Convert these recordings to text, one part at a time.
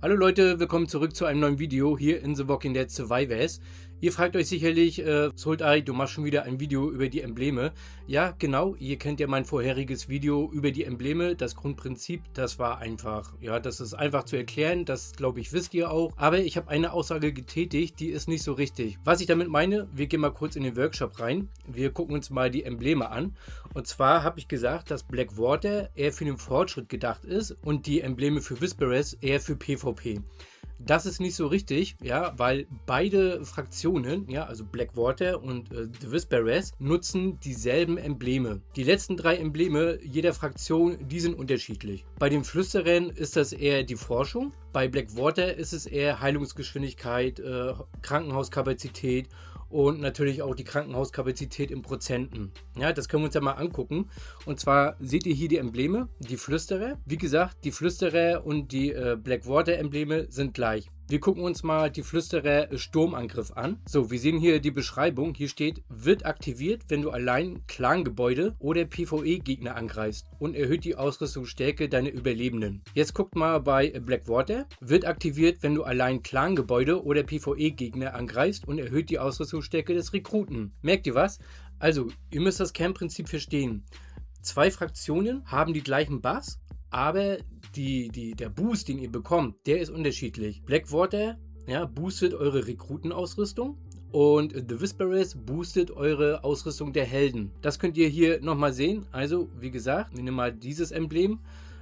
Hallo Leute, willkommen zurück zu einem neuen Video hier in The Walking Dead Survivors. Ihr fragt euch sicherlich, Sultai, du machst schon wieder ein Video über die Embleme. Ja, genau, ihr kennt ja mein vorheriges Video über die Embleme. Das Grundprinzip, das war einfach, ja, das ist einfach zu erklären, das glaube ich wisst ihr auch. Aber ich habe eine Aussage getätigt, die ist nicht so richtig. Was ich damit meine, wir gehen mal kurz in den Workshop rein. Wir gucken uns mal die Embleme an. Und zwar habe ich gesagt, dass Blackwater eher für den Fortschritt gedacht ist und die Embleme für Whisperers eher für PvP. Das ist nicht so richtig, ja, weil beide Fraktionen, ja, also Blackwater und The Whisperers, nutzen dieselben Embleme. Die letzten 3 Embleme jeder Fraktion, die sind unterschiedlich. Bei den Flüsterern ist das eher die Forschung, bei Blackwater ist es eher Heilungsgeschwindigkeit, Krankenhauskapazität und natürlich auch die Krankenhauskapazität in Prozenten. Ja, das können wir uns ja mal angucken. Und zwar seht ihr hier die Embleme, die Flüsterer. Wie gesagt, die Flüsterer und die Blackwater-Embleme sind gleich. Wir gucken uns mal die Flüsterer Sturmangriff an. So, wir sehen hier die Beschreibung. Hier steht, wird aktiviert, wenn du allein Clan-Gebäude oder PvE-Gegner angreifst und erhöht die Ausrüstungsstärke deiner Überlebenden. Jetzt guckt mal bei Blackwater. Wird aktiviert, wenn du allein Clan-Gebäude oder PvE-Gegner angreifst und erhöht die Ausrüstungsstärke des Rekruten. Merkt ihr was? Also, ihr müsst das Kernprinzip verstehen. 2 Fraktionen haben die gleichen Buffs, aber der Boost, den ihr bekommt, der ist unterschiedlich. Blackwater, ja, boostet eure Rekrutenausrüstung und The Whisperers boostet eure Ausrüstung der Helden. Das könnt ihr hier nochmal sehen. Also, wie gesagt, wir nehmen mal dieses Emblem,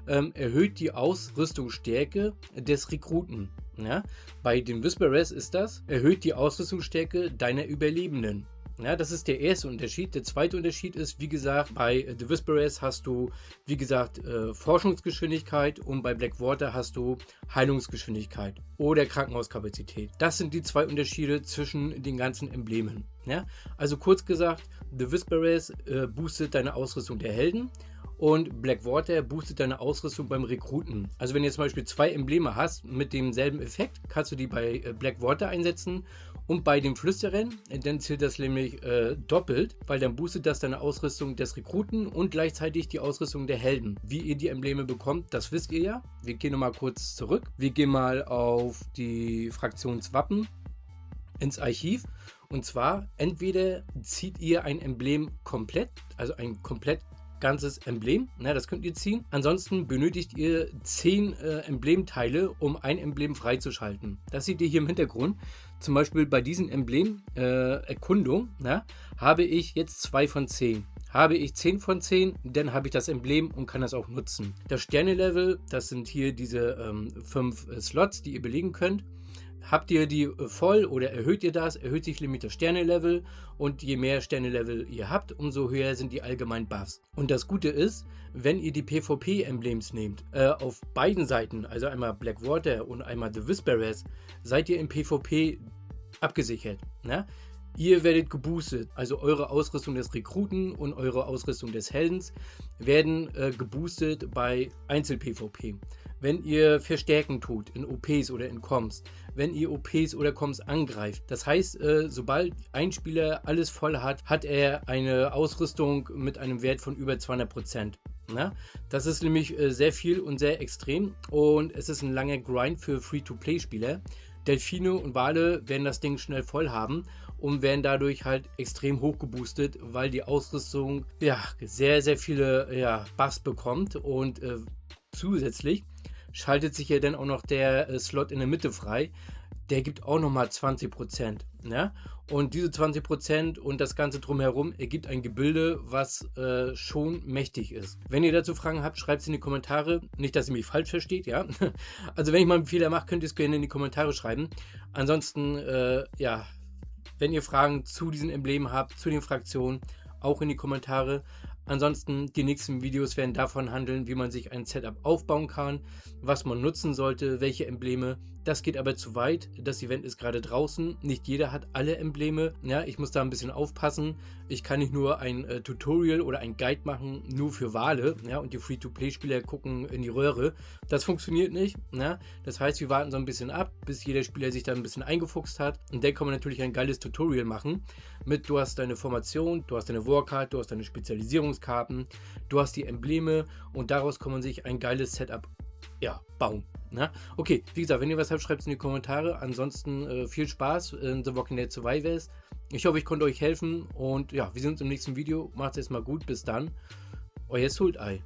erhöht die Ausrüstungsstärke des Rekruten. Ja? Bei den Whisperers ist das, erhöht die Ausrüstungsstärke deiner Überlebenden. Ja, das ist der erste Unterschied. Der zweite Unterschied ist, wie gesagt, bei The Whisperers hast du, wie gesagt, Forschungsgeschwindigkeit und bei Blackwater hast du Heilungsgeschwindigkeit oder Krankenhauskapazität. Das sind die 2 Unterschiede zwischen den ganzen Emblemen. Ja? Also kurz gesagt, The Whisperers boostet deine Ausrüstung der Helden und Blackwater boostet deine Ausrüstung beim Rekruten. Also wenn du zum Beispiel 2 Embleme hast mit demselben Effekt, kannst du die bei Blackwater einsetzen und bei den Flüsterern, dann zählt das nämlich doppelt, weil dann boostet das deine Ausrüstung des Rekruten und gleichzeitig die Ausrüstung der Helden. Wie ihr die Embleme bekommt, das wisst ihr ja. Wir gehen nochmal kurz zurück. Wir gehen mal auf die Fraktionswappen ins Archiv. Und zwar, entweder zieht ihr ein Emblem komplett, also ein komplett ganzes Emblem, das könnt ihr ziehen. Ansonsten benötigt ihr 10 Emblemteile, um ein Emblem freizuschalten. Das seht ihr hier im Hintergrund. Zum Beispiel bei diesem Emblem, Erkundung, habe ich jetzt 2 von 10. Habe ich 10 von 10, dann habe ich das Emblem und kann das auch nutzen. Das Sterne-Level, das sind hier diese 5 Slots, die ihr belegen könnt. Habt ihr die voll oder erhöht ihr das, erhöht sich nämlich das Sterne-Level und je mehr Sterne-Level ihr habt, umso höher sind die allgemeinen Buffs. Und das Gute ist, wenn ihr die PvP-Emblems nehmt, auf beiden Seiten, also einmal Blackwater und einmal The Whisperers, seid ihr im PvP abgesichert. Ne? Ihr werdet geboostet, also eure Ausrüstung des Rekruten und eure Ausrüstung des Heldens werden geboostet bei Einzel-PvP. Wenn ihr Verstärken tut in OPs oder in Comms, wenn ihr OPs oder Comms angreift. Das heißt, sobald ein Spieler alles voll hat, hat er eine Ausrüstung mit einem Wert von über 200%. Na? Das ist nämlich sehr viel und sehr extrem und es ist ein langer Grind für Free-to-Play-Spieler. Delfine und Wale werden das Ding schnell voll haben und werden dadurch halt extrem hoch geboostet, weil die Ausrüstung ja sehr, sehr viele Buffs bekommt und zusätzlich schaltet sich ja dann auch noch der Slot in der Mitte frei. Der gibt auch nochmal 20%. Ne? Und diese 20% und das Ganze drumherum ergibt ein Gebilde, was schon mächtig ist. Wenn ihr dazu Fragen habt, schreibt es in die Kommentare. Nicht, dass ihr mich falsch versteht, ja. Also wenn ich mal einen Fehler mache, könnt ihr es gerne in die Kommentare schreiben. Ansonsten, wenn ihr Fragen zu diesen Emblemen habt, zu den Fraktionen, auch in die Kommentare. Ansonsten, die nächsten Videos werden davon handeln, wie man sich ein Setup aufbauen kann, was man nutzen sollte, welche Embleme. Das geht aber zu weit. Das Event ist gerade draußen. Nicht jeder hat alle Embleme. Ja, ich muss da ein bisschen aufpassen. Ich kann nicht nur ein Tutorial oder ein Guide machen, nur für Wale. Ja, und die Free-to-Play-Spieler gucken in die Röhre. Das funktioniert nicht. Ja, das heißt, wir warten so ein bisschen ab, bis jeder Spieler sich da ein bisschen eingefuchst hat. Und dann kann man natürlich ein geiles Tutorial machen. Du hast deine Formation, du hast deine Warcard, du hast deine Spezialisierungskarten, du hast die Embleme und daraus kann man sich ein geiles Setup ja, bauen. Ne? Okay, wie gesagt, wenn ihr was habt, schreibt es in die Kommentare. Ansonsten viel Spaß in The Walking Dead Survivors. Ich hoffe, ich konnte euch helfen und ja, wir sehen uns im nächsten Video. Macht's erstmal gut, bis dann. Euer Sultai.